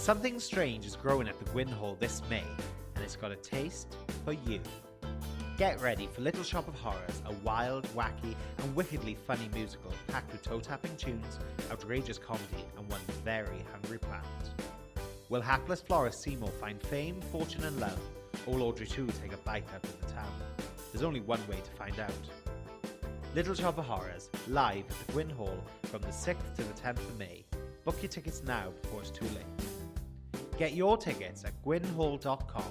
Something strange is growing at the Gwyn Hall this May, and it's got a taste for you. Get ready for Little Shop of Horrors, a wild, wacky, and wickedly funny musical packed with toe-tapping tunes, outrageous comedy, and one very hungry plant. Will hapless Florist Seymour find fame, fortune, and love, or will Audrey 2 take a bite out of the town? There's only one way to find out. Little Shop of Horrors, live at the Gwyn Hall from the 6th to the 10th of May. Book your tickets now before it's too late. Get your tickets at gwynhall.com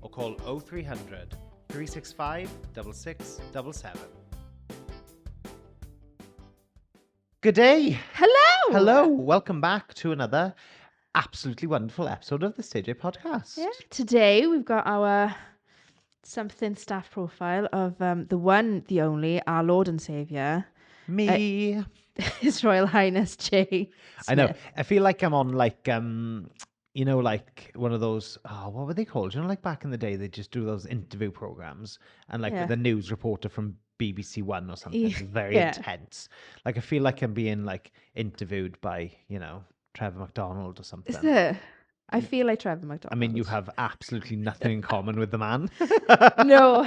or call 0300 365 6677. Good day. Hello. Hello. Welcome back to another absolutely wonderful episode of the CJ podcast. Yeah. Today we've got our something staff profile of the one, the only, our Lord and Saviour, Me. His Royal Highness J. I know. Smith. I feel like I'm on like like one of those, what were they called? Like back in the day, they just do those interview programs and like Yeah. the news reporter from BBC One or something. It's very Yeah. intense. Like I feel like I'm being like interviewed by, Trevor McDonald or something. Is it? I feel like Trevor McDonald. I mean, you have absolutely nothing in common with the man. No.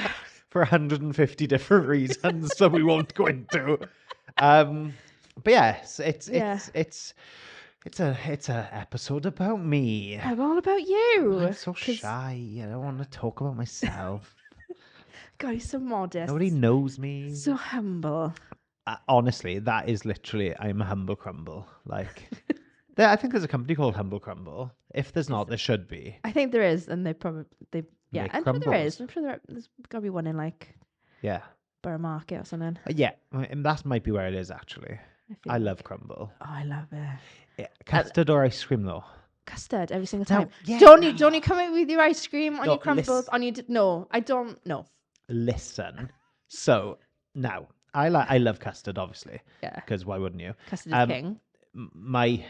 For 150 different reasons that we won't go into. But yes, it's a episode about me. I'm all about you. I'm so shy. I don't want to talk about myself. God, he's so modest. Nobody knows me. So humble. Honestly, that is literally, I'm a humble crumble. Like, I think there's a company called Humble Crumble. If there's not, there should be. I think there is, and yeah, Make I'm sure there crumbles. is. I'm sure there's got to be one in like Yeah. Borough Market or something. Yeah, and that might be where it is, actually. feel I like- love crumble. Oh, I love it. Yeah. Custard or ice cream, though? Custard every single Now, time. yeah. Don't you come out with your ice cream on No, your crumbles on your no, I don't know. Listen. So, now, I love custard, obviously, Yeah. because why wouldn't you? Custard is king. My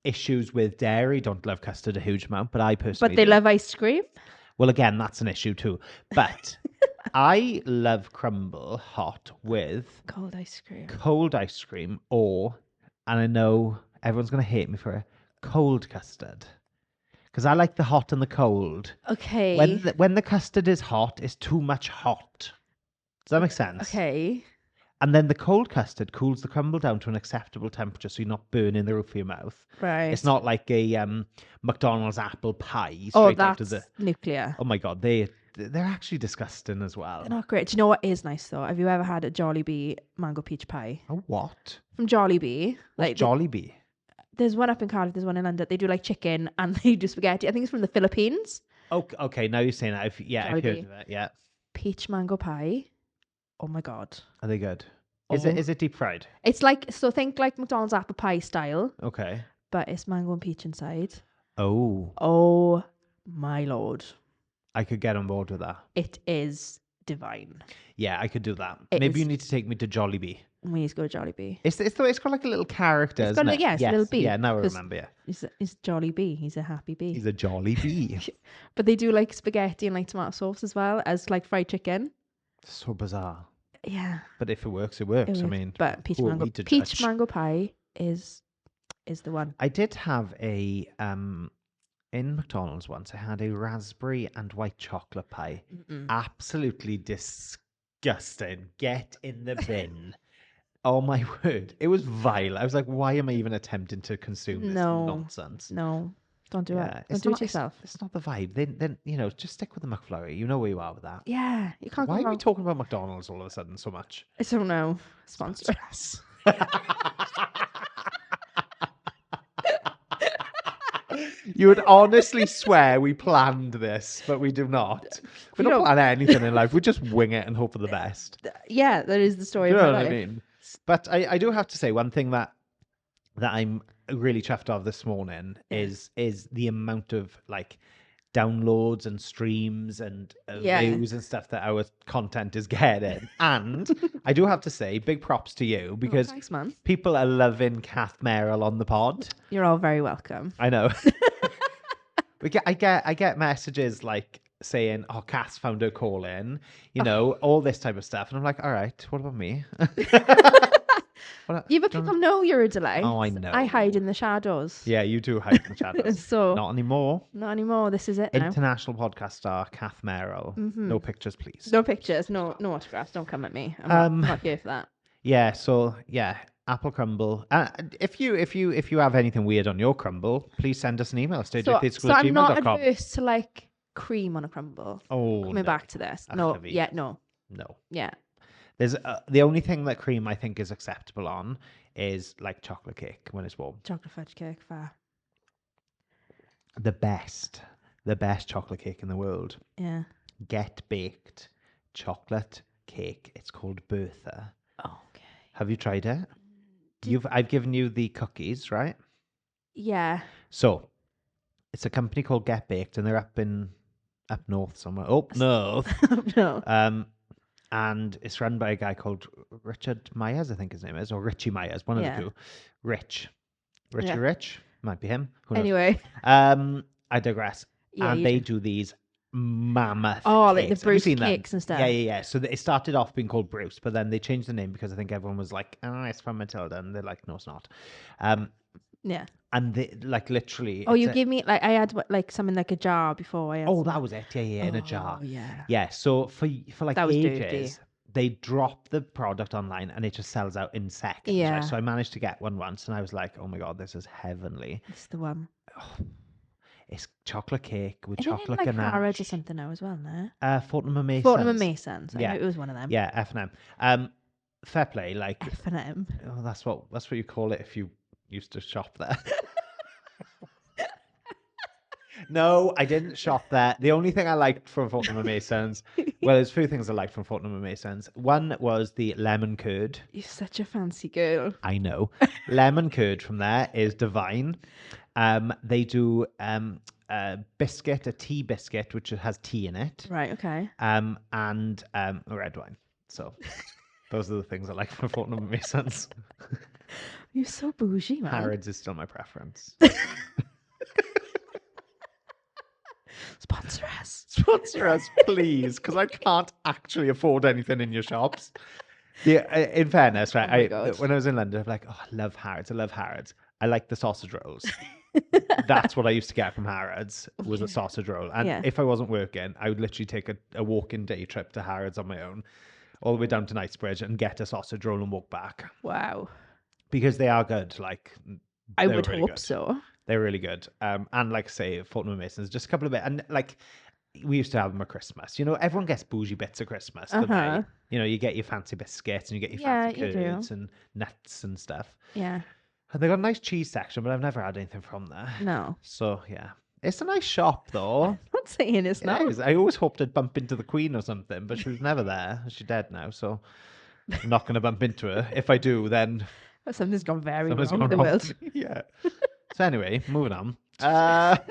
issues with dairy, don't love custard a huge amount, but I personally But they do. love ice cream. Well, again, that's an issue too. But I love crumble hot with Cold ice cream. cold ice cream or, and I know everyone's going to hate me for it, cold custard. Because I like the hot and the cold. Okay. When the custard is hot, it's too much hot. Does that make sense? Okay. And then the cold custard cools the crumble down to an acceptable temperature so you're not burning the roof of your mouth. Right. It's not like a McDonald's apple pie straight Oh, out that's of the... nuclear. Oh my God, they're actually disgusting as well. They're not great. Do you know what is nice though? Have you ever had a Jollibee mango peach pie Oh, what? from Jollibee? Like Jollibee? There's one up in Cardiff. There's one in London. They do like chicken and they do spaghetti. I think it's from the Philippines. Okay, now you're saying that. I've heard Jollibee. of it, yeah. Peach mango pie. Oh my God. Are they good? Oh. Is it deep fried? It's like, so think like McDonald's apple pie style, Okay. but it's mango and peach inside. Oh, Oh my Lord. I could get on board with that. It is divine. Yeah, I could do that. It Maybe is- you need to take me to Jollibee. We need to go to Jollibee. It's got like a little character, It's isn't got it? yeah, it's a little bee. Yeah, now I 'cause remember, yeah. He's Jolly Bee. He's a happy bee. He's a jolly bee. But they do like spaghetti and like tomato sauce as well as like fried chicken. So bizarre. Yeah. But if it works, it works. I works. mean, But peach who are mango we to judge? pie is the one. I did have a in McDonald's once. I had a raspberry and white chocolate pie. Mm-mm. Absolutely disgusting. Get in the bin. Oh my word! It was vile. I was like, why am I even attempting to consume this No. nonsense? No, don't do it. Yeah, Don't do it yourself. It's not the vibe. Then just stick with the McFlurry. You know where you are with that. Yeah, you can't Why go are we wrong. talking about McDonald's all of a sudden so much? I don't know. Sponsor. Yes. You would honestly swear we planned this, but we do not. We We don't don't. plan anything in life. We just wing it and hope for the best. Yeah, that is the story Do you of know my what I life. mean? But I do have to say one thing that I'm really chuffed of this morning is the amount of like downloads and streams and Yeah. views and stuff that our content is getting. And I do have to say big props to you because Thanks, man. people are loving Kath Merrill on the pod. You're all very welcome. I know. I get messages like saying, "Oh, Kath's found her calling," all this type of stuff, and I'm like, "All right, what about me?" Well, Yeah, but don't- people know you're a delight. Oh, I I hide know. in the shadows. Yeah, you do hide in the shadows. So Not anymore. not anymore. This is it now. International podcast star Kath Merrill. No pictures, please. No pictures, no autographs. Don't come at me. I'm not here for that. Yeah. So yeah, apple crumble. If you have anything weird on your crumble, please send us an email. So I'm not stagefeedschool@gmail.com. adverse to like cream on a crumble. Oh, Coming no. back to this. Ach, No, Libby. yeah, no, No. yeah. There's the only thing that cream I think is acceptable on is like chocolate cake when it's warm. Chocolate fudge cake, fair. The best chocolate cake in the world. Yeah. Get baked chocolate cake. It's called Bertha. Okay. Have you tried it? I've given you the cookies, right? Yeah. So it's a company called Get Baked, and they're up north somewhere. Up north. No. And it's run by a guy called Richard Myers, I think his name is, or Richie Myers, one of the two. Richie Rich, might be him. Who knows? Anyway. I digress. Yeah, and they do these mammoth like cakes. the Have you Bruce seen them? cakes and stuff. Yeah. So it started off being called Bruce, but then they changed the name because I think everyone was like, "Oh, it's from Matilda," and they're like, "No, it's not." Yeah. And they like literally. Oh, you give me like I had like some in like a jar before. I had Oh, some. that was it. Yeah, in a jar. Oh, yeah. Yeah. So for like That was ages, dirty. they drop the product online and it just sells out in seconds. Yeah. Right? So I managed to get one once, and I was like, "Oh my god, this is heavenly." It's the one. It's chocolate cake with Isn't chocolate it like ganache. Harrods or something now as well, no? Fortnum and Masons. Fortnum and Masons. Yeah. I know it was one of them. Yeah, F&M. Fair play. Like, F&M. oh, that's what you call it if you used to shop there. No, I didn't shop there. The only thing I liked from Fortnum and Masons, well, there's a few things I liked from Fortnum and Masons. One was the lemon curd. You're such a fancy girl. I know. Lemon curd from there is divine. They do a biscuit, a tea biscuit, which has tea in it. Right, okay. And red wine. So those are the things I like from Fortnum and Masons. You're so bougie, man. Harrods is still my preference. Sponsor us. Sponsor us, please, because I can't actually afford anything in your shops. In fairness, right? Oh my God. When I was in London, I'm like, oh, I love Harrods. I like the sausage rolls. That's what I used to get from Harrods was a sausage roll. And if I wasn't working, I would literally take a walking day trip to Harrods on my own, all the way down to Knightsbridge and get a sausage roll and walk back. Wow. Because they are good. Like, I would really hope good. so. They're really good. And like I say, Fortnum and Masons, just a couple of bits. And like, we used to have them at Christmas. You know, everyone gets bougie bits at Christmas. Don't they? You know, you get your fancy biscuits and you get your fancy curds and nuts and stuff. Yeah. And they got a nice cheese section, but I've never had anything from there. No. So yeah, it's a nice shop though. I'm not saying it's not. It is. I always hoped I'd bump into the Queen or something, but she was never there. She's dead now, so I'm not going to bump into her. If I do, then Something's gone very something's wrong gone in the wrong. world. Yeah. So anyway, moving on.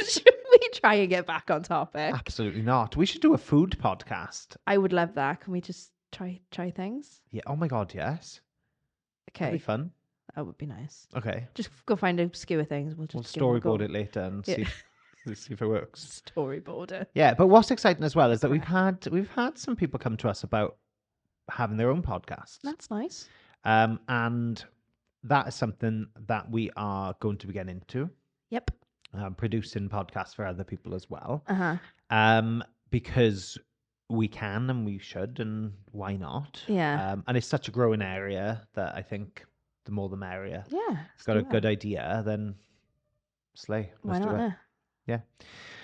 Should we try and get back on topic? Absolutely not. We should do a food podcast. I would love that. Can we just try things? Yeah. Oh my god, yes. That'd Okay. be fun. That would be nice. Okay. Just go find a skewer things. We'll We'll just give 'em a go. storyboard it later and see if it works. Storyboarder. Yeah, but what's exciting as well is that we've had some people come to us about having their own podcasts. That's nice. And that is something that we are going to be getting into. Yep. Producing podcasts for other people as well. Because we can and we should, and why not? Yeah. And it's such a growing area that I think the more the merrier. Yeah. It's got a good idea, then slay. Why Let's not? do it. eh? Yeah.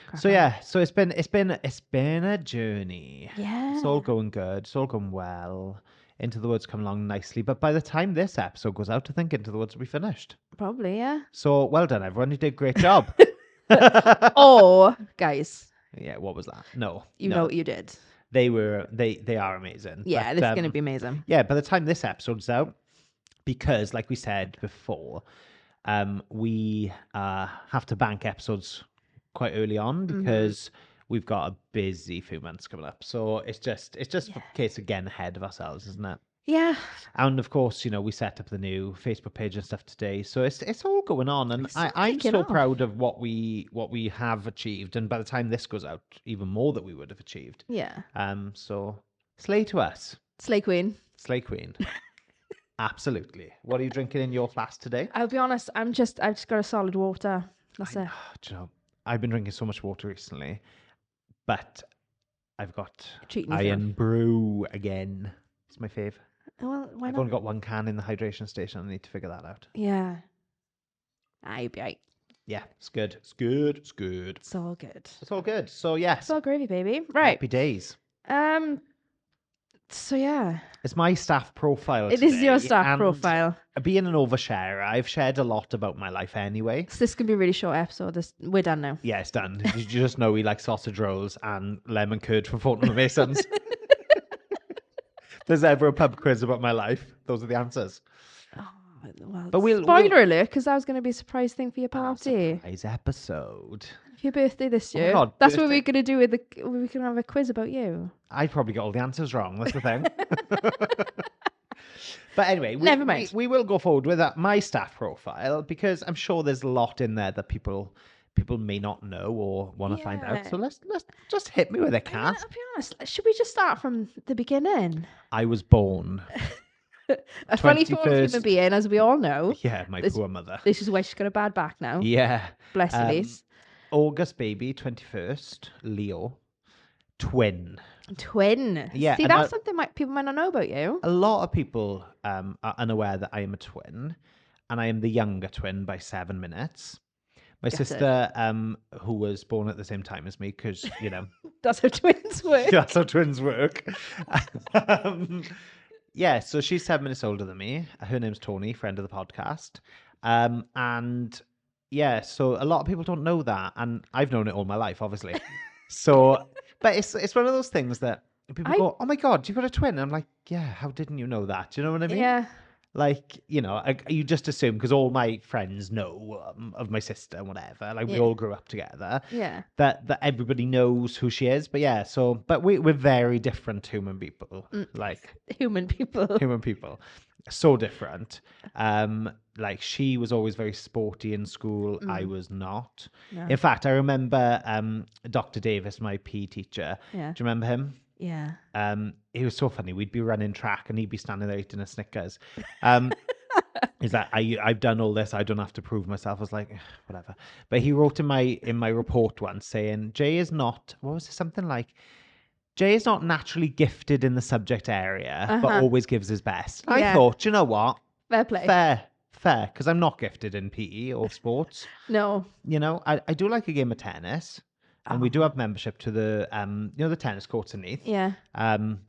Crack So on. yeah, so it's been a journey. Yeah. It's all going good. It's all going well. Into the Woods come along nicely. But by the time this episode goes out, I think Into the Woods will be finished. Probably, yeah. So well done, everyone. You did a great job. Oh, guys, Yeah, what was that? No. you no. know what you did. They are amazing. Yeah, But, this is going to be amazing. Yeah, by the time this episode's out, because like we said before, we have to bank episodes quite early on because we've got a busy few months coming up. So it's just a case of getting ahead of ourselves, isn't it? Yeah. And of course, you know, we set up the new Facebook page and stuff today. So it's all going on. And It's all I'm kicking so off. proud of what we have achieved. And by the time this goes out, even more that we would have achieved. Yeah. So slay to us. Slay Queen. Slay Queen. Absolutely. What are you drinking in your flask today? I'll be honest, I've just got a solid water. That's it. Do you know, I've been drinking so much water recently, but I've got Treating you Iron Brew again. It's my fave. Well, why I've not? only got one can in the hydration station. I need to figure that out. Yeah. You'll be right. Yeah, it's good. It's good. It's good. It's all good. It's all good. So yes, It's all gravy, baby. Right. happy days. So yeah, It's my staff profile. it is your today, staff and profile. Being an oversharer, I've shared a lot about my life anyway. So this can be a really short episode. We're done now. Yeah, it's done. You just know we like sausage rolls and lemon curd from Fortnum and Masons. If there's ever a pub quiz about my life, those are the answers. Oh, well, But spoiler alert, because that was going to be a surprise thing for your party. Surprise episode. For your birthday this Oh my year. God, That's what birthday. we're going to do with we can have a quiz about you. I probably got all the answers wrong. That's the thing. But anyway, Never mind. We will go forward with my staff profile because I'm sure there's a lot in there that people may not know or want to find out. Yeah. So let's just hit me with it, Kat. I'll be honest. Should we just start from the beginning? I was born. A funny thought 21st. human being, as we all know. Yeah, my This- poor mother. This is why she's got a bad back now. Yeah. Bless you, Lise. August baby, 21st, Leo, twin. Twin. Yeah, See, and that's something people might not know about you. A lot of people are unaware that I am a twin, and I am the younger twin by 7 minutes. My Get it. sister, who was born at the same time as me, because, you know, That's how twins work. that's how twins work. Yeah, so she's 7 minutes older than me. Her name's Tony, friend of the podcast. And yeah, so a lot of people don't know that, and I've known it all my life, obviously. So, but it's one of those things that people go, "Oh my God, you've got a twin." And I'm like, "Yeah, how didn't you know that?" Do you know what I mean? Yeah. Like, you know, you just assume because all my friends know of my sister and whatever. Like, we Yeah. all grew up together. Yeah. That everybody knows who she is. But yeah, so but we're very different human people. Like Human people. human people, so different. Like she was always very sporty in school. I was not. No. In fact, I remember Dr. Davis, my PE teacher. Yeah. Do you remember him? Yeah. He was so funny. We'd be running track and he'd be standing there eating a Snickers. He's like, I've done all this. I don't have to prove myself. I was like, whatever. But he wrote in my report once saying, Jay is not, what was it? Something like, Jay is not naturally gifted in the subject area, but always gives his best. I Yeah. thought, you know what? Fair play. Fair. Because I'm not gifted in PE or sports. No. You know, I do like a game of tennis. And we do have membership to the, the tennis courts in Neath. Yeah.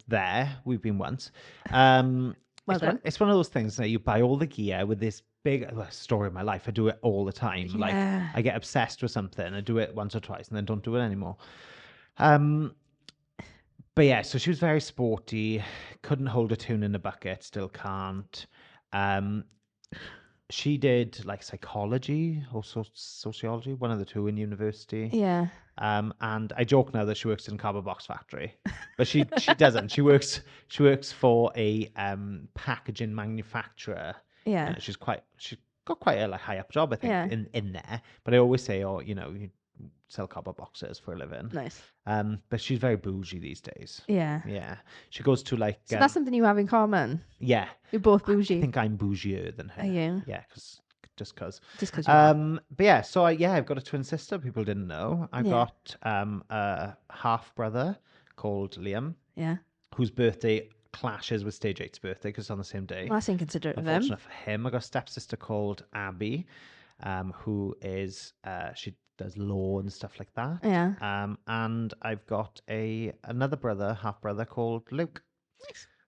There, we've been once. Well done. It's one of those things that you buy all the gear with this big story of my life. I do it all the time. Yeah. Like, I get obsessed with something. I do it once or twice and then don't do it anymore. But yeah, so she was very sporty, couldn't hold a tune in a bucket, still can't. She did like psychology or sociology, one of the two in university. Yeah. And I joke now that she works in a cardboard box factory, but she doesn't. She works for a packaging manufacturer. Yeah. She's got quite a high up job, I think, Yeah. in there. But I always say, you sell cardboard boxes for a living. Nice. But she's very bougie these days. Yeah. Yeah, she goes to like. So that's something you have in common. Yeah, You're both bougie. I think I'm bougier than her. Are you? Yeah, just because. Just because you are. But yeah, so I've got a twin sister. People didn't know. I've Yeah. got a half brother called Liam, Yeah. whose birthday clashes with Stage 8's birthday because it's on the same day. Well, that's inconsiderate of him. Unfortunate for him. I got a stepsister called Abby, who is she does law and stuff like that. Yeah. And I've got another half brother called Luke.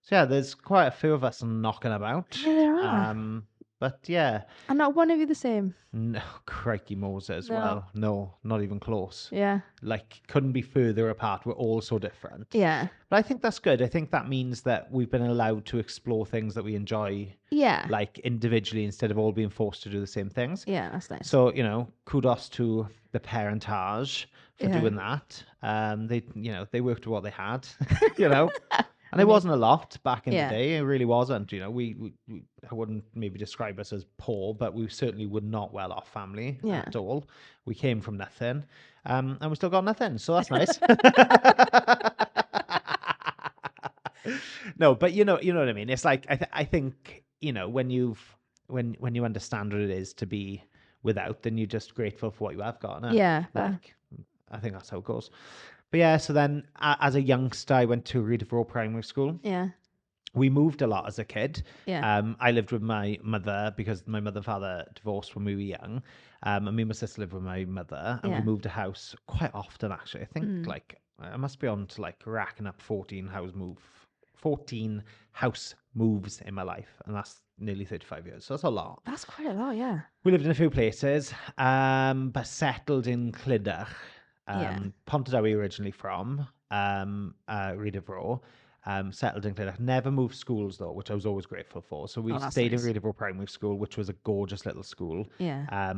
So yeah, there's quite a few of us knocking about. Yeah, there are. But yeah, And not one of you the same. no, crikey Moses. No. Well, no, not even close. Yeah. Like, couldn't be further apart. We're all so different. Yeah. But I think that's good. I think that means that we've been allowed to explore things that we enjoy, Yeah. like individually, instead of all being forced to do the same things. Yeah, that's nice. So, kudos to the parentage for Yeah. doing that. They worked with what they had, And it wasn't a lot back in Yeah. the day. It really wasn't. We I wouldn't maybe describe us as poor, but we certainly were not well off family Yeah. at all. We came from nothing, and we still got nothing. So that's nice. No, but you know what I mean. It's like I think you know, when you understand what it is to be without, then you're just grateful for what you have got. Innit? Yeah, but Like, I think that's how it goes. But yeah, so then as a youngster, I went to Readable Primary School. yeah, We moved a lot as a kid. yeah, I lived with my mother because my mother and father divorced when we were young. And me and my sister lived with my mother, and we yeah. moved a house quite often, actually. I think Mm. like I must be on to like racking up 14 house moves in my life, and that's nearly 35 years. So that's a lot. That's quite a lot, yeah. We lived in a few places, but settled in Clydach, Yeah. Pontardawe originally from, Rhydyfro, settled in Clydach. Never moved schools though, which I was always grateful for. So we Oh, that's stayed in nice. Rhydyfro Primary School, which was a gorgeous little school. Yeah.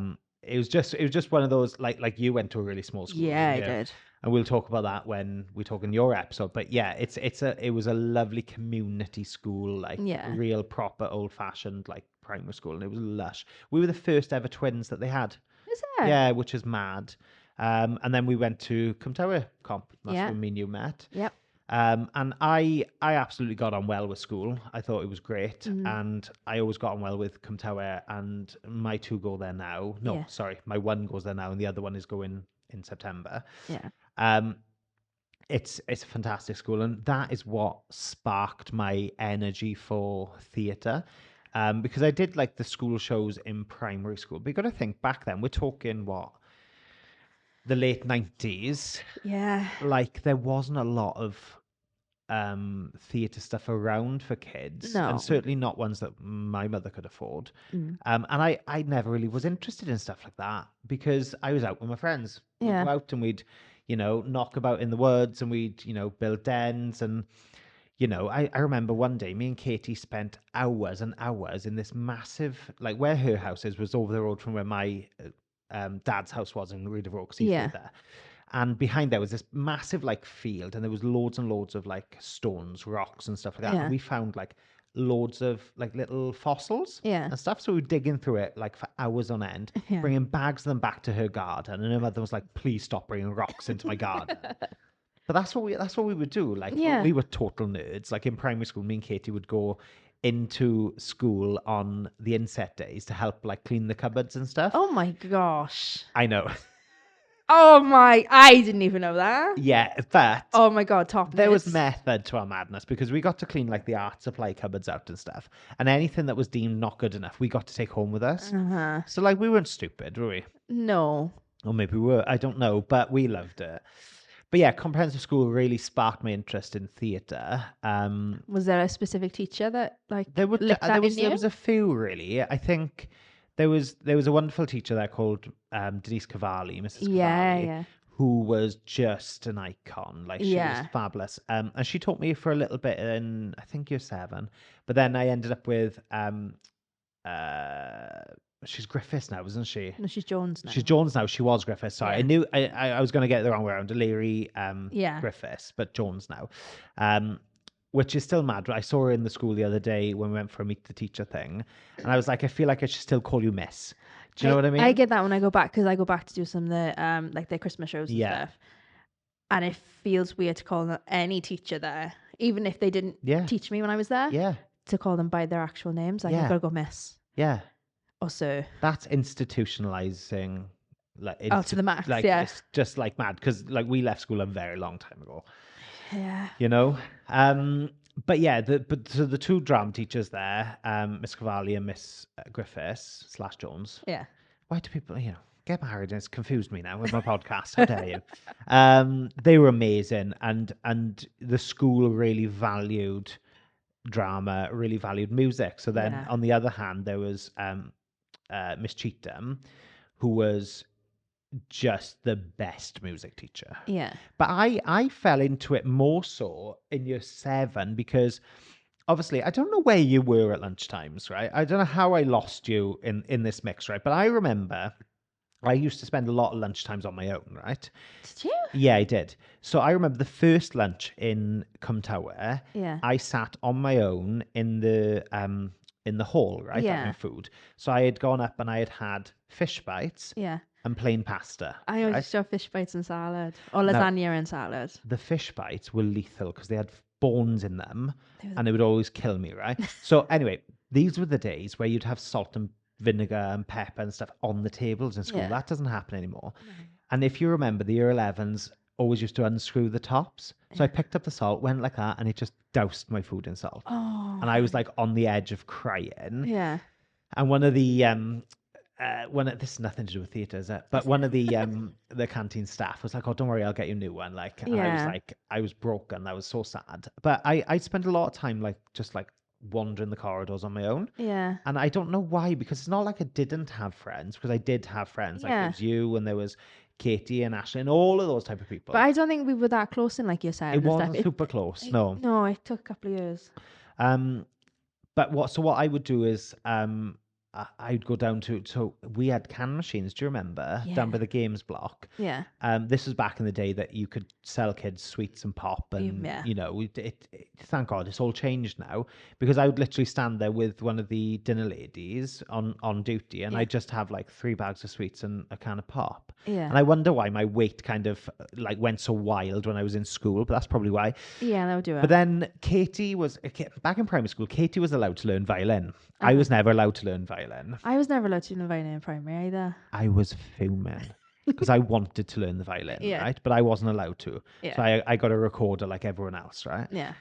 It was just one of those like you went to a really small school, Yeah, didn't I you? did. And we'll talk about that when we talk in your episode. But yeah, it was a lovely community school, like Yeah. real proper old fashioned like primary school, and it was lush. We were the first ever twins that they had. Is there? Yeah, which is mad. And then we went to Cumtower Comp. That's Yeah. when me and you met. Yep. And I absolutely got on well with school. I thought it was great, Mm. and I always got on well with Cumtower. And my two go there now. No, Yeah. sorry, my one goes there now, and the other one is going in September. Yeah. It's a fantastic school, and that is what sparked my energy for theatre. Because I did like the school shows in primary school. But you got to think back then, we're talking what, the late 90s. Yeah. Like there wasn't a lot of theatre stuff around for kids, and No. certainly not ones that my mother could afford. Mm. And I never really was interested in stuff like that because I was out with my friends. We'd Yeah. go out and we'd, knock about in the woods, and we'd, build dens. And, I remember one day me and Katie spent hours and hours in this massive, like where her house is was over the road from where my dad's house was in Rhydyfro, because he Yeah. stayed there. And behind there was this massive like field, and there was loads and loads of like stones, rocks, and stuff like that. Yeah. And we found like loads of like little fossils Yeah. and stuff. So we were digging through it like for hours on end, Yeah. bringing bags of them back to her garden. And her mother was like, "Please stop bringing rocks into my garden." But that's what we would do. Like Yeah. we were total nerds. Like in primary school, me and Katie would go into school on the inset days to help like clean the cupboards and stuff. Oh my gosh. I know. Oh my, I didn't even know that. Yeah, but Oh my god, top there was nerds. method to our madness, because we got to clean like the art supply cupboards out and stuff, and anything that was deemed not good enough we got to take home with us. Uh-huh. So like we weren't stupid, were we? No. Or maybe we were, I don't know, but we loved it. But yeah, comprehensive school really sparked my interest in theatre. Was there a specific teacher that like There lit that in you? there was a few really. I think there was a wonderful teacher there called Denise Cavalli, Mrs. Yeah, Cavalli, yeah. who was just an icon. Like she Yeah. was fabulous. And she taught me for a little bit in, I think, year 7. But then I ended up with she's Griffiths now, isn't she? No, she's Jones now. She's Jones now. She was Griffiths. Sorry, Yeah. I knew I was going to get it the wrong way around. Leary Yeah. Griffiths, but Jones now. Which is still mad. I saw her in the school the other day when we went for a meet the teacher thing, and I was like, I feel like I should still call you Miss. Do you know what I mean? I get that when I go back, because I go back to do some of the like their Christmas shows and Yeah. stuff, and it feels weird to call any teacher there, even if they didn't Yeah. teach me when I was there, Yeah, to call them by their actual names. Like Yeah. I've got to go Miss yeah. or Sir. That's institutionalizing. Like Oh, to the max, like yeah. it's just like mad, because like we left school a very long time ago. Yeah. You know. But yeah, so the two drama teachers there, Miss Cavalli and Miss Griffiths / Jones. Yeah. Why do people, get married? And it's confused me now with my podcast. How dare you? They were amazing, and the school really valued drama, really valued music. So then, Yeah. on the other hand, there was Miss Cheetham, who was just the best music teacher. Yeah. But I fell into it more so in year 7, because obviously I don't know where you were at lunchtimes, right? I don't know how I lost you in this mix, right? But I remember I used to spend a lot of lunchtimes on my own, right? Did you? Yeah, I did. So I remember the first lunch in Cumtower, Yeah. I sat on my own in the hall, right? Yeah. Having food. So I had gone up and I had fish bites Yeah. and plain pasta. I always right? shove fish bites and salad, or No. lasagna and salad. The fish bites were lethal because they had bones in them, They were- and it would always kill me, right? So anyway, these were the days where you'd have salt and vinegar and pepper and stuff on the tables in school. Yeah. That doesn't happen anymore. No. And if you remember, the year 11s always used to unscrew the tops. So I Yeah. picked up the salt, went like that, and it just doused my food in salt. Oh. And I was like on the edge of crying. Yeah. And one of the this has nothing to do with theatre, is it? But one of the canteen staff was like, "Oh, don't worry, I'll get you a new one." Like, and I was Yeah. like, I was broken. I was so sad. But I spent a lot of time like just like wandering the corridors on my own. Yeah. And I don't know why, because it's not like I didn't have friends, because I did have friends. Like there Yeah. was you and there was Katie and Ashley and all of those type of people. But I don't think we were that close in like year 7 It and stuff. wasn't super close, no. No, it took a couple of years. But what I would do is I'd go down to, so we had can machines, do you remember? Down by Yeah. the games block. Yeah. This was back in the day that you could sell kids sweets and pop, and Yeah. you know, thank God it's all changed now, because I would literally stand there with one of the dinner ladies on duty, and Yeah. I'd just have like 3 bags of sweets and a can of pop. Yeah. And I wonder why my weight kind of like went so wild when I was in school, but that's probably why. Yeah, that would do it. But then Katie was back in primary school. Katie was allowed to learn violin. I was never allowed to learn violin. I was never allowed to learn violin in primary either. I was fuming because I wanted to learn the violin, Yeah. right? But I wasn't allowed to. Yeah. So I got a recorder like everyone else, right? Yeah.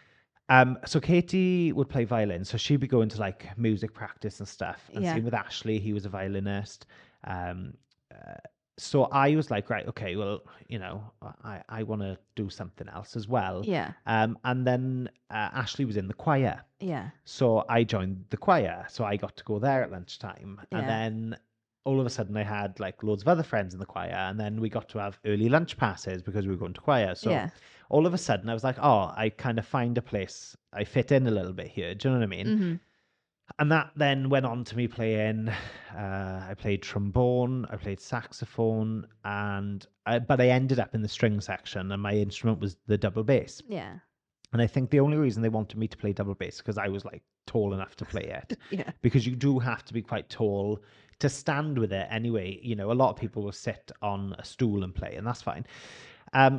So Katie would play violin, so she'd be going to like music practice and stuff. And Yeah. same with Ashley, he was a violinist. So I was like, right, okay, well, you know, I want to do something else as well. Yeah. And then Ashley was in the choir. Yeah. So I joined the choir. So I got to go there at lunchtime. Yeah. And then all of a sudden I had like loads of other friends in the choir. And then we got to have early lunch passes because we were going to choir. So Yeah. all of a sudden I was like, oh, I kind of find a place. I fit in a little bit here. Do you know what I mean? Mm-hmm. And that then went on to me playing. I played trombone, I played saxophone, but I ended up in the string section, and my instrument was the double bass. Yeah. And I think the only reason they wanted me to play double bass because I was like tall enough to play it. Yeah. Because you do have to be quite tall to stand with it anyway. You know, a lot of people will sit on a stool and play, and that's fine.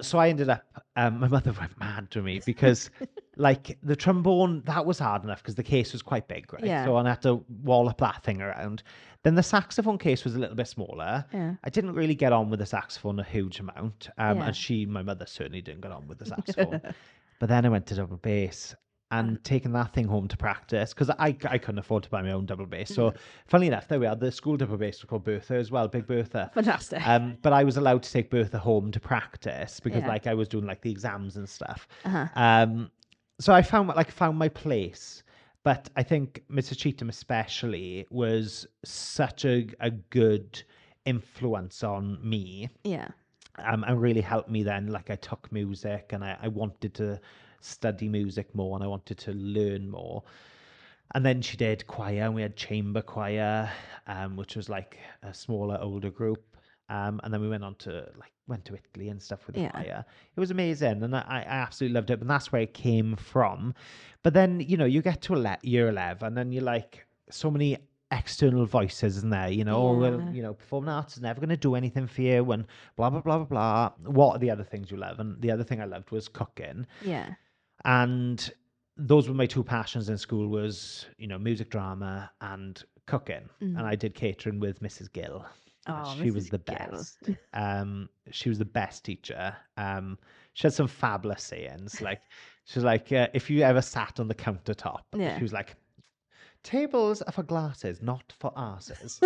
So I ended up, my mother went mad to me because like the trombone, that was hard enough because the case was quite big, right? Yeah. So I had to wallop that thing around. Then the saxophone case was a little bit smaller. Yeah. I didn't really get on with the saxophone a huge amount. Yeah. And my mother certainly didn't get on with the saxophone. But then I went to double bass and taking that thing home to practice because I couldn't afford to buy my own double bass. So funnily enough, there we are. The school double bass was called Bertha as well, Big Bertha. Fantastic. But I was allowed to take Bertha home to practice because Yeah. like I was doing like the exams and stuff. Uh-huh. So I found my place. But I think Mr. Cheetham especially was such a good influence on me. Yeah. And really helped me then. Like I took music and I wanted to study music more and I wanted to learn more. And then she did choir, and we had chamber choir, which was like a smaller, older group. And then we went to Italy and stuff with the Yeah. choir. It was amazing, and I absolutely loved it. And that's where it came from. But then, you know, you get to year 11, and you're like, so many external voices, isn't there? You know, oh, well, Yeah. you know, performing arts is never going to do anything for you, and blah, blah, blah, blah, blah. What are the other things you love? And the other thing I loved was cooking. Yeah. And those were my two passions in school was, you know, music drama and cooking. And I did catering with Mrs. Gill. Oh, She was Mrs. the Gill. best. She was the best teacher. She had some fabulous sayings. Like, she was like, if you ever sat on the countertop, Yeah. she was like, tables are for glasses, not for asses.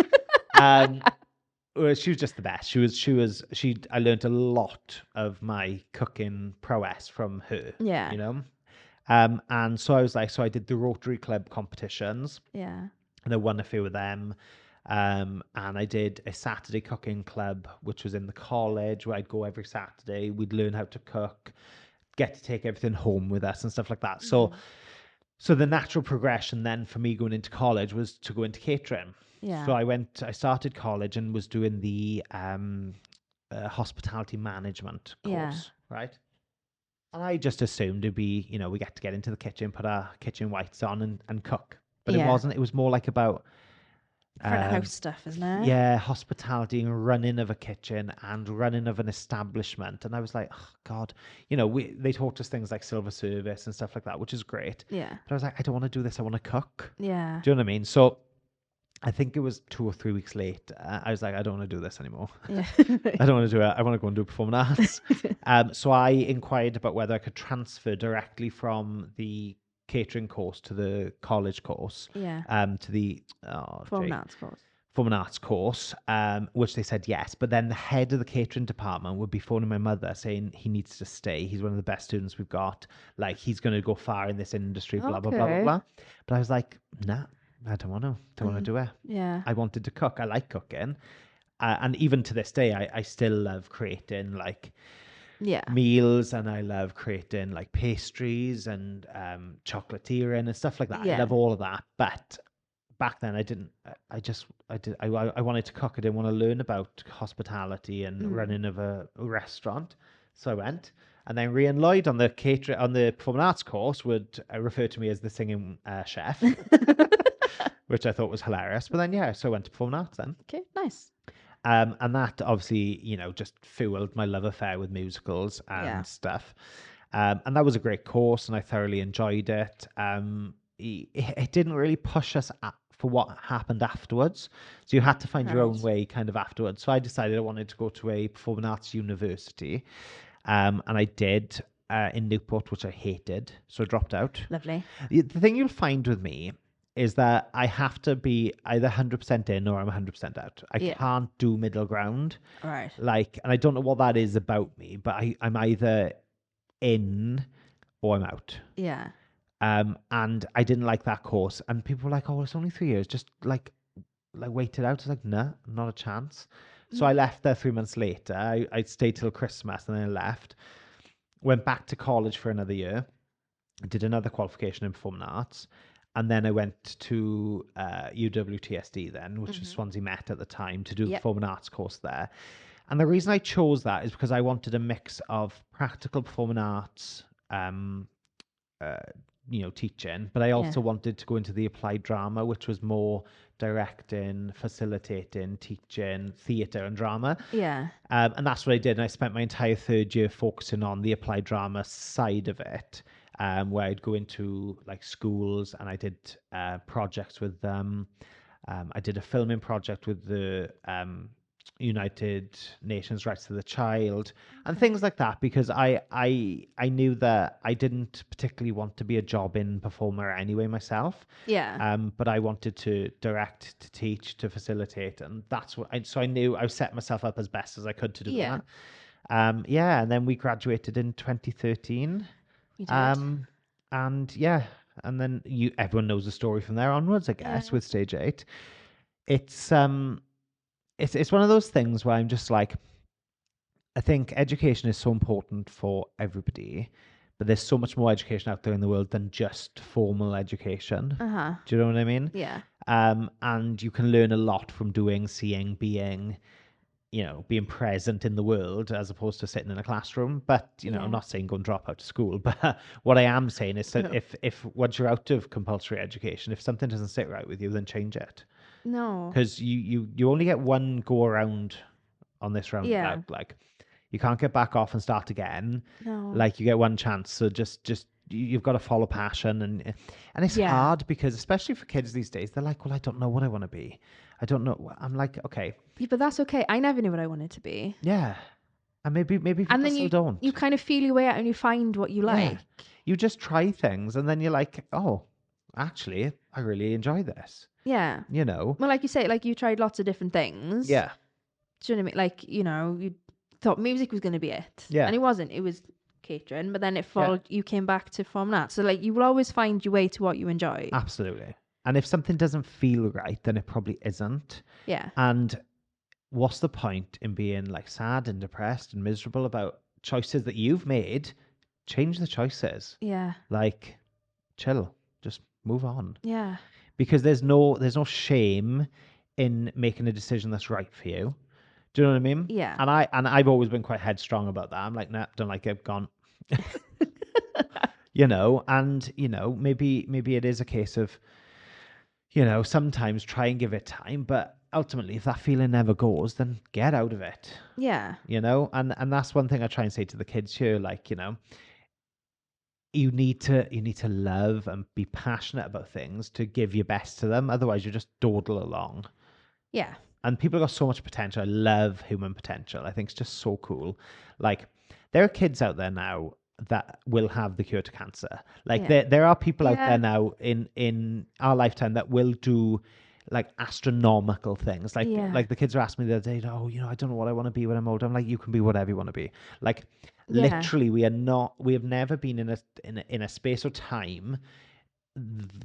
Well, she was just the best. I learned a lot of my cooking prowess from her. Yeah. You know? And so I was like, so I did the Rotary Club competitions Yeah. and I won a few of them. And I did a Saturday cooking club, which was in the college where I'd go every Saturday. We'd learn how to cook, get to take everything home with us and stuff like that. So the natural progression then for me going into college was to go into catering. Yeah. So I started college and was doing the hospitality management course, Yeah. right? And I just assumed it'd be, you know, we get to get into the kitchen, put our kitchen whites on and cook. But it Yeah. wasn't. It was more like about Front of house stuff, isn't it? Yeah, hospitality and running of a kitchen and running of an establishment. And I was like, oh God, they taught us things like silver service and stuff like that, which is great. Yeah. But I was like, I don't want to do this. I want to cook. Yeah. Do you know what I mean? So I think it was 2 or 3 weeks late. I was like, I don't want to do this anymore. Yeah. I don't want to do it. I want to go and do performing arts. So I inquired about whether I could transfer directly from the catering course to the college course. Yeah. To the Performing arts course. performing arts course, which they said yes. But then the head of the catering department would be phoning my mother saying he needs to stay. He's one of the best students we've got. Like, he's going to go far in this industry, blah, blah, blah, blah, Okay. blah. But I was like, nah, I don't want to. Don't want to do it. Yeah. I wanted to cook. I like cooking. And even to this day, I still love creating like Yeah. meals, and I love creating like pastries and chocolatiering and stuff like that. I Yeah. love all of that. But back then I didn't. I wanted to cook. I didn't want to learn about hospitality and running of a restaurant. So I went. And then Rhian Lloyd on the performing arts course would refer to me as the singing chef, which I thought was hilarious. But then, yeah, so I went to performing arts then. Okay. Nice. And that obviously, just fueled my love affair with musicals and Yeah. stuff. And that was a great course, and I thoroughly enjoyed it. It didn't really push us for what happened afterwards. So you had to find your own Right. way kind of afterwards. So I decided I wanted to go to a performing arts university. And I did in Newport, which I hated. So I dropped out. Lovely. The thing you'll find with me is that I have to be either 100% in or I'm 100% out. I Yeah. can't do middle ground. All right. Like, and I don't know what that is about me, but I'm either in or I'm out. Yeah. And I didn't like that course. And people were like, oh, it's only 3 years. Just like wait it out. I was like, nah, not a chance. So I left there 3 months later. I stayed till Christmas and then I left. Went back to college for another year. Did another qualification in performing arts. And then I went to UWTSD then, which was Swansea Met at the time, to do a Yep. performing arts course there. And the reason I chose that is because I wanted a mix of practical performing arts, teaching, but I also wanted to go into the applied drama, which was more directing, facilitating, teaching, theatre and drama. Yeah. And that's what I did. And I spent my entire third year focusing on the applied drama side of it, where I'd go into like schools and I did projects with them. I did a filming project with the United Nations Rights to the Child and things like that, because I knew that I didn't particularly want to be a job-in performer anyway myself. Yeah. But I wanted to direct, to teach, to facilitate, and that's what. So I knew I set myself up as best as I could to do Yeah. that. And then we graduated in 2013. We did. And yeah, and then everyone knows the story from there onwards, I guess, Yeah. with Stage 8. It's one of those things where I'm just like, I think education is so important for everybody, but there's so much more education out there in the world than just formal education. Uh-huh. Do you know what I mean? Yeah. And you can learn a lot from doing, seeing, being present in the world as opposed to sitting in a classroom. But, I'm not saying go and drop out of school. But what I am saying is that No. if once you're out of compulsory education, if something doesn't sit right with you, then change it. No. Because you only get one go around on this round. Yeah. Like you can't get back off and start again. No. Like you get one chance. So just you've got to follow passion, and it's Yeah. hard because especially for kids these days, they're like, well, I don't know what I want to be. I don't know. I'm like, okay, Yeah, but that's okay. I never knew what I wanted to be. yeah, and maybe people And then still don't. you kind of feel your way out and you find what you like. Yeah. You just try things, and then you're like, oh, actually, I really enjoy this. Yeah. Well, Well, like you say, like you tried lots of different things. yeah, Do you know what I mean? Like, you thought music was going to be it. Yeah. And it wasn't. It was catering. But then it followed, you came back to performing arts. So, like, you will always find your way to what you enjoy. absolutely. And if something doesn't feel right, then it probably isn't. Yeah. And what's the point in being like sad and depressed and miserable about choices that you've made? Change the choices. Yeah. Like, chill. Just move on. Yeah. Because there's no shame in making a decision that's right for you. Do you know what I mean? Yeah. And I've always been quite headstrong about that. I'm like, nah, don't like it, gone. And maybe it is a case of sometimes try and give it time, but ultimately, if that feeling never goes, then get out of it. Yeah. And that's one thing I try and say to the kids here, like, you need to love and be passionate about things to give your best to them. Otherwise, you just dawdle along. Yeah. And people got so much potential. I love human potential. I think it's just so cool. Like, there are kids out there now that will have the cure to cancer. Like, Yeah. there are people out Yeah. there now in our lifetime that will do like astronomical things. Like Yeah. like the kids were asking me the other day, oh, I don't know what I want to be when I'm older. I'm like, you can be whatever you want to be. Like, Yeah. literally, we have never been in a space or time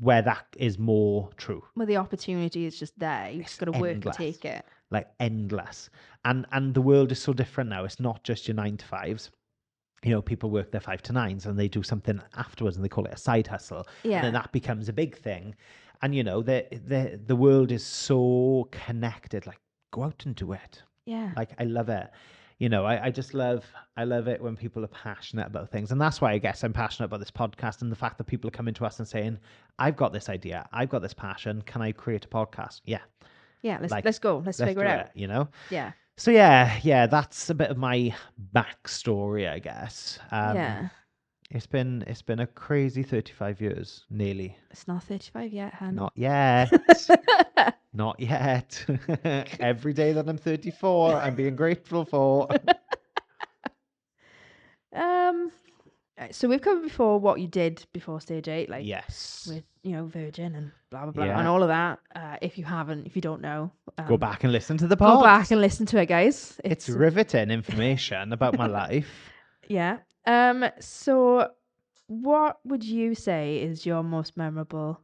where that is more true. Well, the opportunity is just there. You've just got to work to Endless. take it. Like, endless. And the world is so different now. It's not just your 9 to 5s. People work their 5 to 9s and they do something afterwards and they call it a side hustle. And then Yeah. that becomes a big thing. And the world is so connected. Like, go out and do it. Yeah. Like, I love it. I love it when people are passionate about things. And that's why I guess I'm passionate about this podcast and the fact that people are coming to us and saying, I've got this idea, I've got this passion. Can I create a podcast? Yeah. Yeah. Let's Like, go. Let's figure do it out. Yeah. So yeah, that's a bit of my backstory, I guess. Yeah. It's been a crazy 35 years, nearly. It's not 35 yet, hun. Not yet. Not yet. Every day that I'm 34, I'm being grateful for. So we've covered before what you did before stage 8, like Yes. with Virgin and blah blah blah Yeah. and all of that. If you don't know, Go back and listen to the pod. Go back and listen to it, guys. It's riveting information about my life. Yeah. So what would you say is your most memorable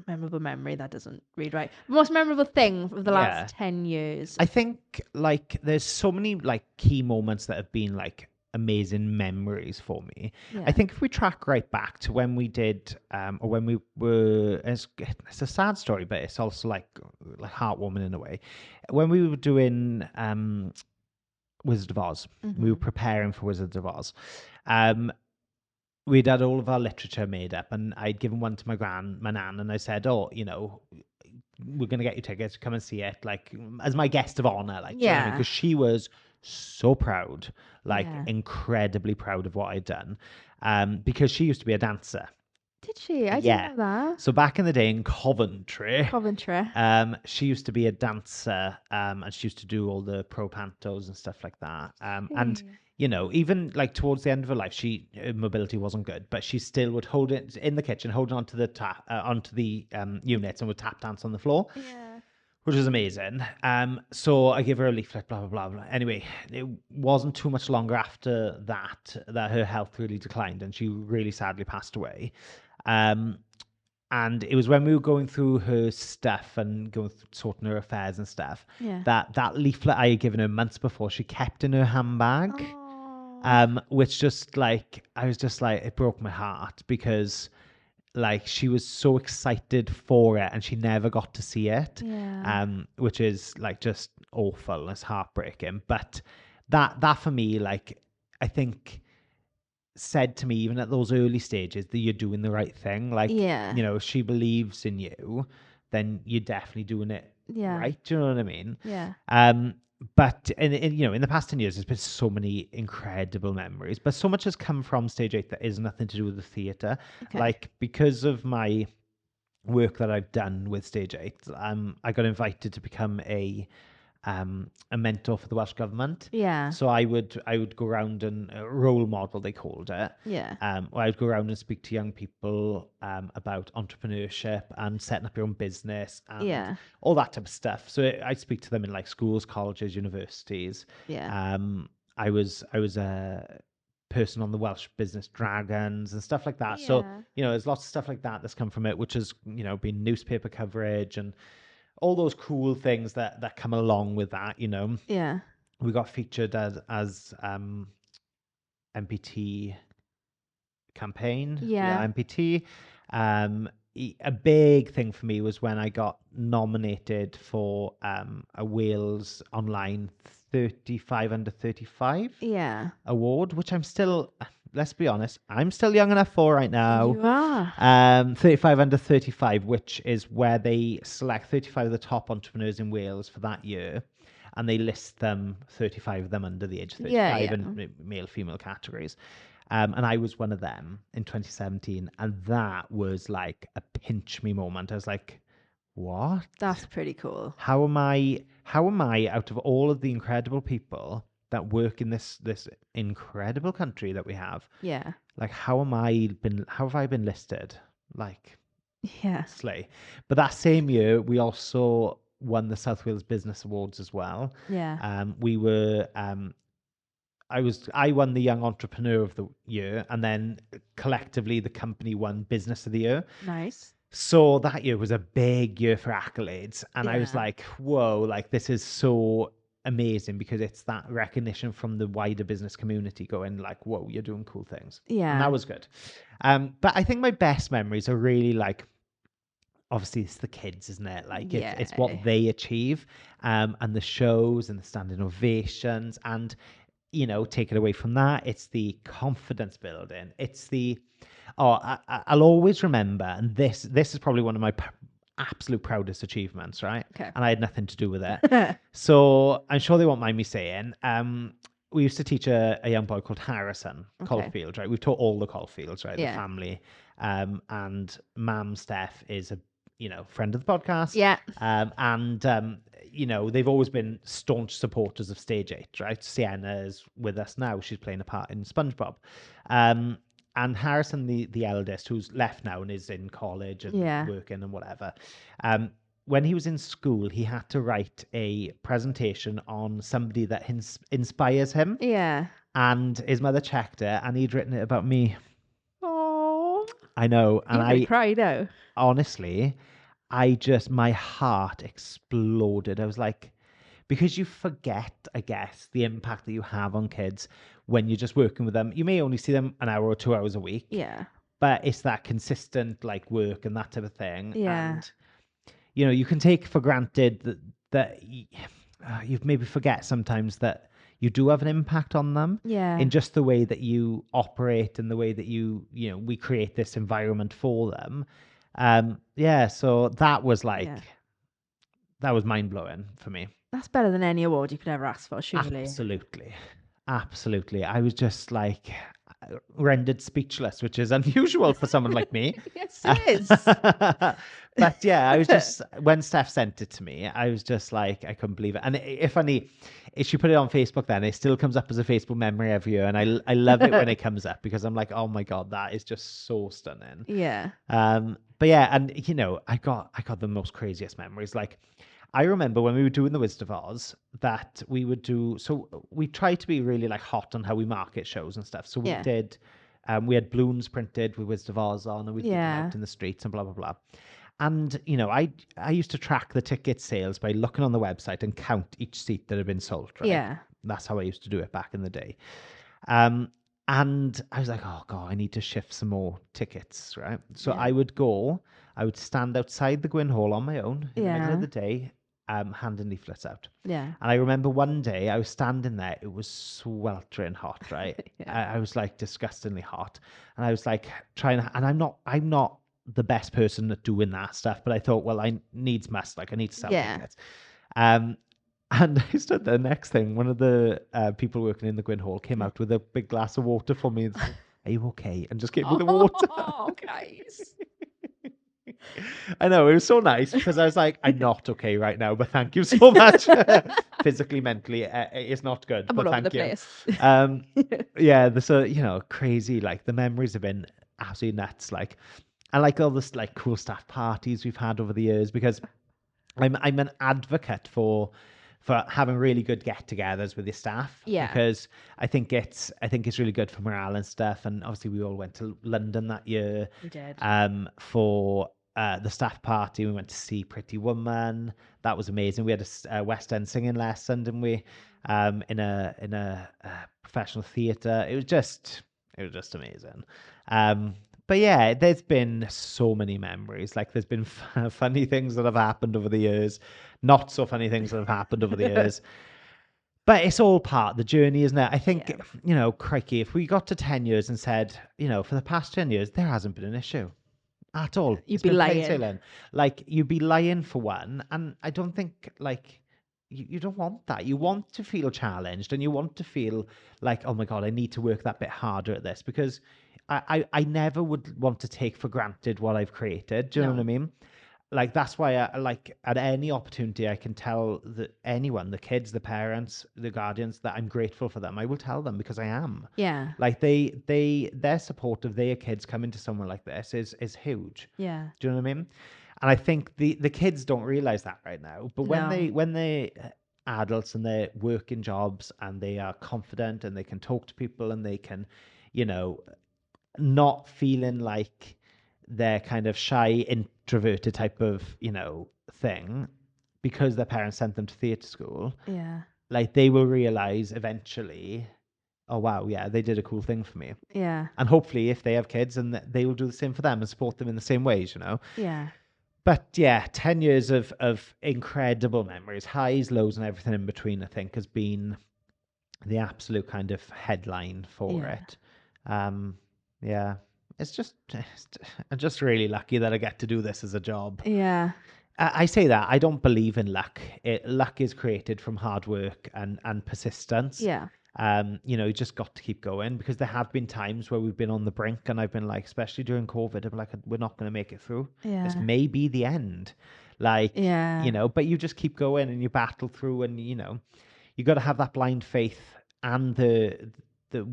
memory? That doesn't read right. Most memorable thing of the last 10 years. I think like there's so many like key moments that have been like amazing memories for me. Yeah. I think if we track right back to when we did or when we were, it's a sad story, but it's also like heartwarming in a way. When we were doing Wizard of Oz, we were preparing for Wizards of Oz. We'd had all of our literature made up, and I'd given one to my nan, and I said, "Oh, we're gonna get you tickets to come and see it, like as my guest of honor, like, Yeah. because she was so proud, like Yeah. incredibly proud of what I'd done, because she used to be a dancer. Did she? I Yeah. didn't know that. So back in the day in Coventry, she used to be a dancer, and she used to do all the pro pantos and stuff like that. And even like towards the end of her life, her mobility wasn't good, but she still would hold it in the kitchen, holding onto the units, and would tap dance on the floor. Yeah. Which was amazing. So I gave her a leaflet, blah, blah, blah, blah. Anyway, it wasn't too much longer after that her health really declined and she really sadly passed away. And it was when we were going through her stuff and sorting her affairs and stuff, that leaflet I had given her months before, she kept in her handbag. Which just like, I was just like, it broke my heart because like she was so excited for it and she never got to see it. Which is like just awful. It's heartbreaking. But that for me, like, I think said to me even at those early stages that you're doing the right thing. Like, if she believes in you, then you're definitely doing it right. Do you know what I mean? But in the past 10 years, there's been so many incredible memories, but so much has come from stage 8 that is nothing to do with the theatre. Like, because of my work that I've done with stage 8, I got invited to become a mentor for the Welsh government. So I would go around and role model, they called it. Where I would go around and speak to young people about entrepreneurship and setting up your own business and all that type of stuff. So I'd speak to them in like schools, colleges, universities. I was a person on the Welsh Business Dragons and stuff like that. So there's lots of stuff like that that's come from it, which has been newspaper coverage and all those cool things that come along with that. We got featured as MPT campaign. MPT. A big thing for me was when I got nominated for a Wales Online 35 under 35 award, which I'm still let's be honest, I'm still young enough for right now. You are. 35 under 35, which is where they select 35 of the top entrepreneurs in Wales for that year, and they list them 35 of them under the age of 35 Yeah. in male female categories. And I was one of them in 2017, and that was like a pinch me moment. I was like, what? That's pretty cool. How am I out of all of the incredible people that work in this incredible country that we have? Yeah. Like, how have I been listed? Like, Yeah. slay. But that same year, we also won the South Wales Business Awards as well. Yeah. We were I won the Young Entrepreneur of the Year, and then collectively the company won Business of the Year. Nice. So that year was a big year for accolades, and I was Yeah. like, whoa, like this is so amazing, because it's that recognition from the wider business community going like, whoa, you're doing cool things. And Yeah. that was good. But I think my best memories are really like, obviously it's the kids, isn't it? Like it's Yeah. what they achieve, and the shows and the standing ovations, and take it away from that, it's the confidence building. It's the I'll always remember, and this is probably one of my absolute proudest achievements, right? Okay. And I had nothing to do with it. So I'm sure they won't mind me saying, we used to teach a young boy called Harrison Caulfield, right? We've taught all the Caulfields, right? Yeah. The family. And Mam Steph is a friend of the podcast. Yeah. They've always been staunch supporters of Stage 8, right? Sienna is with us now. She's playing a part in SpongeBob. And Harrison, the eldest, who's left now and is in college and working and whatever. When he was in school, he had to write a presentation on somebody that inspires him. Yeah. And his mother checked it, and he'd written it about me. Oh. I know. And I cried out. Honestly, my heart exploded. I was like, because you forget, I guess, the impact that you have on kids when you're just working with them. You may only see them an hour or 2 hours a week. Yeah. But it's that consistent like work and that type of thing. Yeah. And, you can take for granted that you maybe forget sometimes that you do have an impact on them. Yeah. In just the way that you operate and the way that we create this environment for them. So that was that was mind blowing for me. That's better than any award you could ever ask for, surely. Absolutely. I was just like rendered speechless, which is unusual for someone like me. Yes, it is. But yeah, I was just, when Steph sent it to me, I was just like, I couldn't believe it. And if she put it on Facebook, then it still comes up as a Facebook memory every year. And I love it when it comes up, because I'm like, oh my God, that is just so stunning. Yeah. But yeah, and I got the most craziest memories. Like, I remember when we were doing the Wizard of Oz that we would do, so we tried to be really like hot on how we market shows and stuff. So we did, we had balloons printed with Wizard of Oz on, and we'd put them out in the streets and blah, blah, blah. And, I used to track the ticket sales by looking on the website and count each seat that had been sold, right? Yeah. That's how I used to do it back in the day. And I was like, oh God, I need to shift some more tickets, right? So I would stand outside the Gwyn Hall on my own in the middle of the day, handing leaflets out. Yeah. And I remember one day I was standing there, it was sweltering hot, right? I was like disgustingly hot. And I was like and I'm not the best person at doing that stuff, but I thought, well, I must, like I need to sell tickets. And I stood there. Next thing, one of the people working in the Gwyn Hall came out with a big glass of water for me and said, are you okay? And just gave me the water. Oh, guys. I know, it was so nice, because I was like, I'm not okay right now, but thank you so much. Physically, mentally, it's not good, I'm but all over thank the you. place. Yeah, the crazy, like the memories have been absolutely nuts. Like, I like all this like cool staff parties we've had over the years, because I'm an advocate for having really good get-togethers with your staff. Yeah. Because I think it's really good for morale and stuff. And obviously we all went to London that year. We did. For the staff party, we went to see Pretty Woman. That was amazing. We had a West End singing lesson, didn't we? In a professional theatre. It was just amazing. But yeah, there's been so many memories. Like, there's been funny things that have happened over the years, not so funny things that have happened over the years. But it's all part of the journey, isn't it? I think, Yeah. crikey, if we got to 10 years and said, for the past 10 years, there hasn't been an issue at all. You'd It's be been plain lying. sailing. Like, you'd be lying for one. And I don't think, like, you don't want that. You want to feel challenged and you want to feel like, oh my God, I need to work that bit harder at this because I never would want to take for granted what I've created. Do you know what I No. mean? Like that's why I like at any opportunity I can tell anyone, the kids, the parents, the guardians, that I'm grateful for them. I will tell them because I am. Yeah. Like their support of their kids coming to somewhere like this is huge. Yeah. Do you know what I mean? And I think the kids don't realize that right now. But when No. they adults and they're working jobs and they are confident and they can talk to people and they can, you know, not feeling like they're kind of shy, introverted type of, thing because their parents sent them to theatre school, Yeah. like they will realize eventually, oh wow, yeah, they did a cool thing for me. Yeah. And hopefully if they have kids and they will do the same for them and support them in the same ways. Yeah. But yeah, 10 years of incredible memories, highs, lows, and everything in between, I think has been the absolute kind of headline for Yeah. it. Yeah, I'm just really lucky that I get to do this as a job. Yeah. I say that I don't believe in luck. Luck is created from hard work and persistence. Yeah. You just got to keep going because there have been times where we've been on the brink and I've been like, especially during COVID, I'm like, we're not going to make it through. This Yeah. may be the end. Like, Yeah. but you just keep going and you battle through and, you got to have that blind faith and the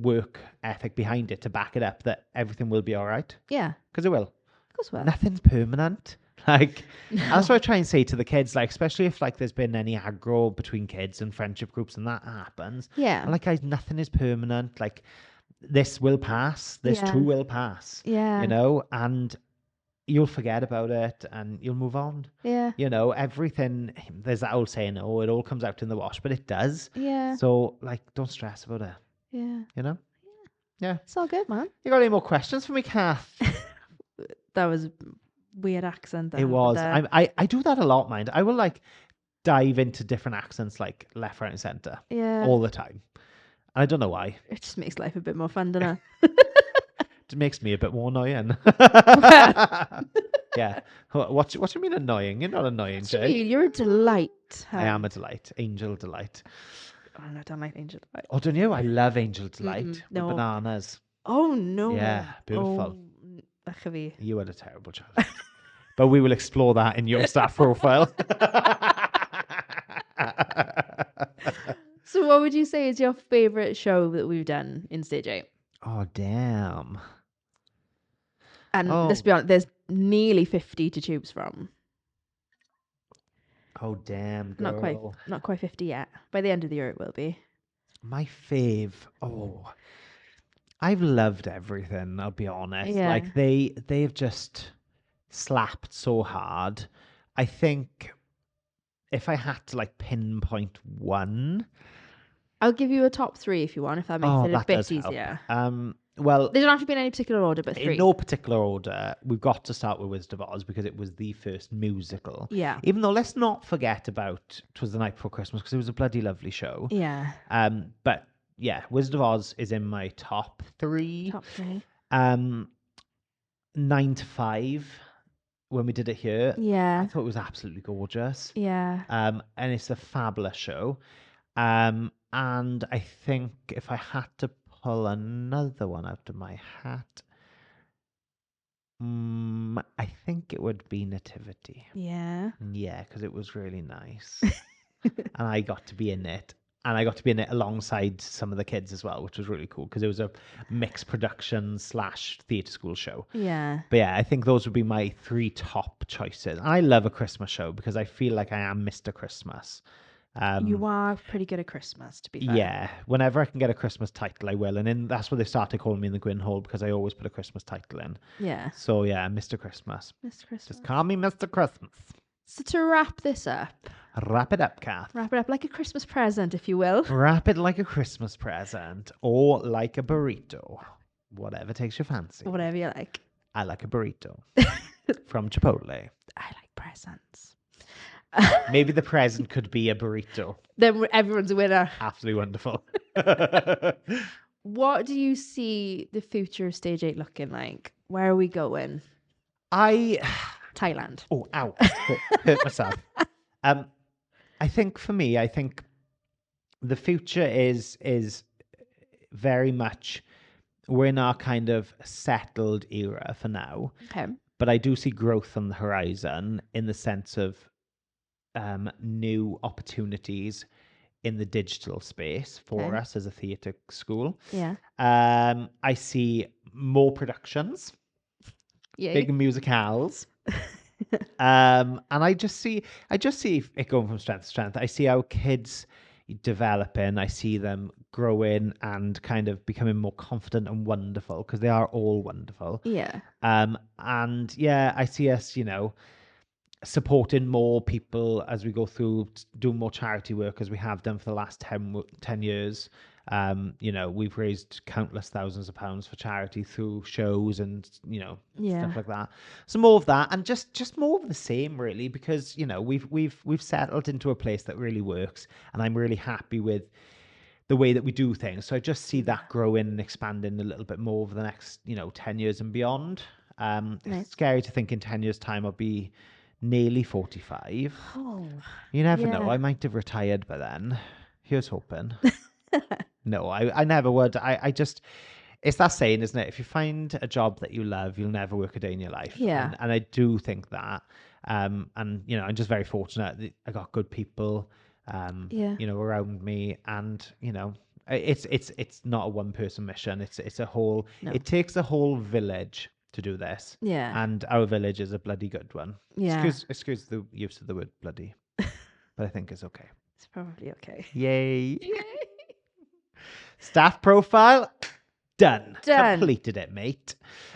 work ethic behind it to back it up that everything will be all right. Yeah. Because it will. Of course well. Nothing's permanent. Like, No. that's what I try and say to the kids, like, especially if like there's been any aggro between kids and friendship groups and that happens. Yeah. I'm like, guys, nothing is permanent. Like, this will pass. This Yeah. too will pass. Yeah. And you'll forget about it and you'll move on. Yeah. Everything, there's that old saying, oh, it all comes out in the wash, but it does. Yeah. So, like, don't stress about it, Yeah. Yeah. It's all good, man. You got any more questions for me, Kath? That was a weird accent. It was. I do that a lot, mind. I will, like, dive into different accents, like, left, right, and centre. Yeah. All the time. I don't know why. It just makes life a bit more fun, doesn't It makes me a bit more annoying. it? Yeah. What do you mean annoying? You're not annoying, Jay. You're a delight. I am a delight. Angel delight. Oh, no, I don't like Angel Delight. Oh, don't you? I love Angel Delight with no. bananas. Oh, no. Yeah, beautiful. Oh, that could be. You had a terrible childhood. But we will explore that in your staff profile. So what would you say is your favourite show that we've done in Stage 8? Oh, damn. And let's be honest, there's nearly 50 to choose from. Oh, damn, girl. Not quite 50 yet. By the end of the year it will be. My fave. Oh, I've loved everything, I'll be honest. Yeah. Like they've just slapped so hard. I think if I had to like pinpoint one. I'll give you a top 3 if you want, if that makes it a bit easier. Well, they don't have to be in any particular order, but 3. In no particular order, we've got to start with Wizard of Oz because it was the first musical. Yeah. Even though let's not forget about 'Twas the Night Before Christmas because it was a bloody lovely show. Yeah. But yeah, Wizard of Oz is in my top 3. Top 3. 9 to 5 when we did it here. Yeah. I thought it was absolutely gorgeous. Yeah. And it's a fabulous show. And I think if I had to pull another one out of my hat, I think it would be Nativity. Yeah. Yeah, because it was really nice. And I got to be in it. And I got to be in it alongside some of the kids as well, which was really cool because it was a mixed production / theatre school show. Yeah. But yeah, I think those would be my 3 top choices. I love a Christmas show because I feel like I am Mr. Christmas. You are pretty good at Christmas, to be fair. Yeah, whenever I can get a Christmas title, I will. And that's what they started calling me in the Gwyn Hall because I always put a Christmas title in. Yeah. So yeah, Mr. Christmas. Mr. Christmas. Just call me Mr. Christmas. So to wrap this up. Wrap it up, Kath. Wrap it up like a Christmas present, if you will. Wrap it like a Christmas present or like a burrito. Whatever takes your fancy. Whatever you like. I like a burrito from Chipotle. I like presents. Maybe the present could be a burrito. Then everyone's a winner. Absolutely wonderful. What do you see the future of Stage 8 looking like? Where are we going? Thailand. Oh, ow. Hurt myself. I think for me, the future is very much, we're in our kind of settled era for now. Okay. But I do see growth on the horizon in the sense of new opportunities in the digital space for us as a theatre school. Yeah. I see more productions, big musicals. And I just see it going from strength to strength. I see our kids developing. I see them growing and kind of becoming more confident and wonderful, because they are all wonderful. Yeah. And yeah, I see us, supporting more people as we go through, doing more charity work as we have done for the last 10 years. We've raised countless thousands of pounds for charity through shows and stuff like that. So more of that, and just more of the same, really, because we've settled into a place that really works, and I'm really happy with the way that we do things. So I just see that growing and expanding a little bit more over the next 10 years and beyond. Nice. It's scary to think in 10 years time I'll be nearly 45. Oh, you never know, I might have retired by then. Here's hoping. No, I never would. I just, it's that saying, isn't it? If you find a job that you love, you'll never work a day in your life. Yeah. And I do think that. And, I'm just very fortunate that I got good people, around me. And, it's not a one person mission. It's a whole, it takes a whole village to do this. Yeah. And our village is a bloody good one. Yeah. Excuse the use of the word bloody, but I think it's okay. It's probably okay. Yay. Staff profile done. Completed it, mate.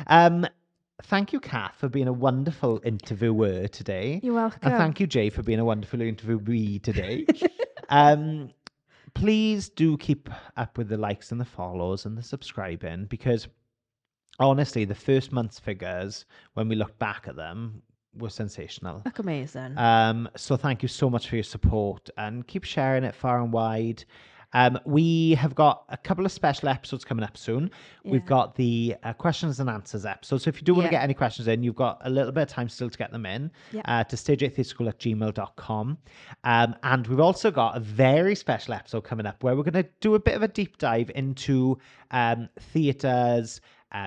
Thank you, Kath, for being a wonderful interviewer today. You're welcome. And thank you, Jay, for being a wonderful interviewee today. Please do keep up with the likes and the follows and the subscribing, because honestly, the first month's figures, when we look back at them, were sensational. Look amazing. So thank you so much for your support, and keep sharing it far and wide. We have got a couple of special episodes coming up soon. Yeah. We've got the questions and answers episode. So if you do want to get any questions in, you've got a little bit of time still to get them in to stage8theaterschool@gmail.com. And we've also got a very special episode coming up where we're going to do a bit of a deep dive into theatres,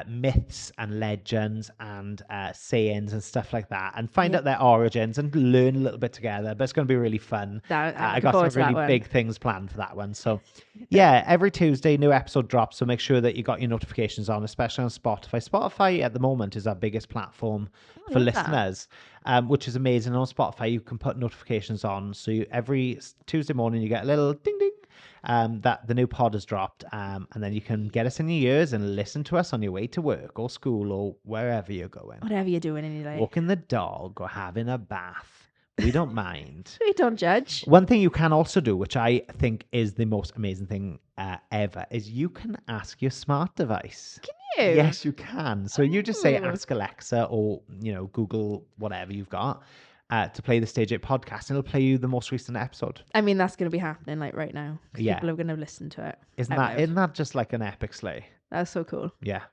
myths and legends and sayings and stuff like that, and find out their origins and learn a little bit together. But it's going to be really fun. I got some really big things planned for that one. So every Tuesday new episode drops, so make sure that you got your notifications on, especially on Spotify. Spotify at the moment is our biggest platform for listeners, which is amazing. On Spotify you can put notifications on, so every Tuesday morning you get a little ding ding that the new pod has dropped, and then you can get us in your ears and listen to us on your way to work or school or wherever you're going. Whatever you're doing in your life. Walking the dog or having a bath. We don't mind. We don't judge. One thing you can also do, which I think is the most amazing thing ever, is you can ask your smart device. Can you? Yes, you can. So you just say ask Alexa or Google whatever you've got to play the Stage 8 podcast, and it'll play you the most recent episode. I mean, that's going to be happening like right now. Yeah. People are going to listen to it. Isn't that just like an epic slay? That's so cool. Yeah.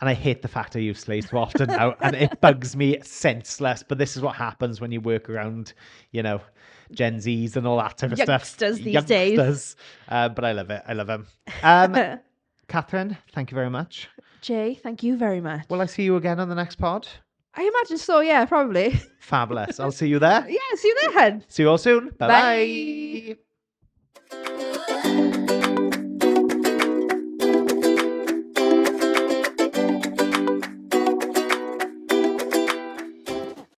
And I hate the fact I use slays too often now, and it bugs me senseless. But this is what happens when you work around, Gen Zs and all that type of Youngsters stuff. These days. But I love it. I love them. Catherine, thank you very much. Jay, thank you very much. Will I see you again on the next pod? I imagine so, yeah, probably. Fabulous. I'll see you there. Yeah, see you then. See you all soon. Bye-bye. Bye.